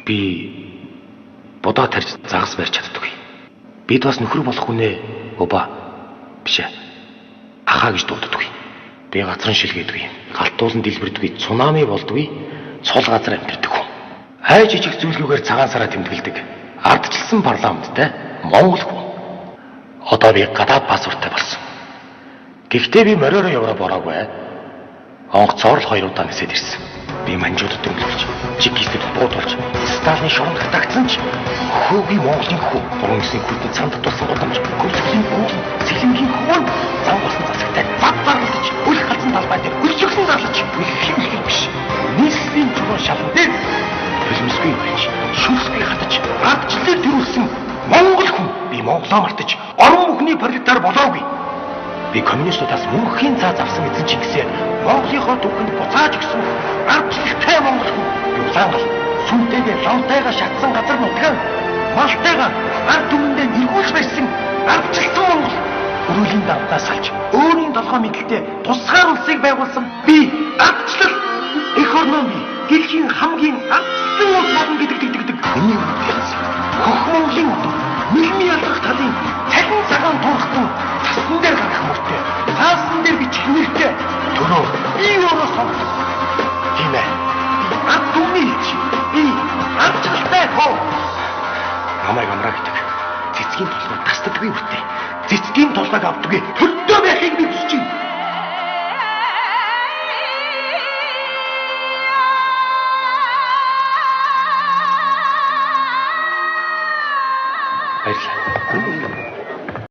Би бодоо тарьж загас барьж чаддаггүй. Бид бас нөхөр болох хүнээ оба биш ээ. Ахаа гэж дууддаггүй. Би газрын шилгээдгүй. Галтуулан дэлбэрдгүй, цунами болдгүй, цул газар амьдэрдэг хүн. Хай жижиг зүйлгүйгээр цагаан сараа тэмдэглэдэг. Ардчилсан парламенттай Монгол хүн. Одоо би гадаад паспорттай болсон. Гэхдээ би мориороо Европ ороогүй. Онгоцоор л 2 удаа нисээд ирсэн. Би манжуудад дөнгөлж, чигистэд буудуулж, Сталины шоронд хатагдсан ч хөөгүй Монголын хүү, 3-9-ийн хүүтэд цанд татуулсан годомж, хөлсөлийн бууган, сэлэнгийн хөвөн, зам болсон засагтай зад зарлаж, үл халсан талбай дээр хөлсөглөн зарлаж, их биш. Нийслэлийн чулуун шалан дээр хөлмсгүй болж, шүлсгүй хатаж, ардчлалыг төрүүлсэн Монгол хүн. Би Монголоо мартаж, орон бүхний пролетар болоогүй. Би коммунистуудаас мөнхийн цааз авсан эзэн Чингисээ Монголынхоо түүхэнд буцааж өгсөн ардчлалтай Монгол хүн. Би улаангал сүнтэйгээ лавтайгаа шатсан газар нутгаар малтайгаа ард түмэндээ нэргүүлж байсан ардчлалтай Монгол. Өрөөлийн давтаас салж өөрийн толгой мэдлэлтэй тусгаар улсыг байгуулсан би ардчлал эх орноо би дэлхийн хамгийн ардчлалтай улс болно гэдэг. Миний хөх Монголын нийгмийн ялрах талын цалин цагаан туурхтан цасан дээр гарах мөртэй цаасан дээр бичих нэртэй төрөө би өөрөө сонгосон. Тийм ээ. Ард түмний хэлж би ардчлалтай хоо. Намайг амраа гэдэг. Цэцгийн толгойд тасдаггүй үртэй. Цэцгийн толгойг авдаггүй.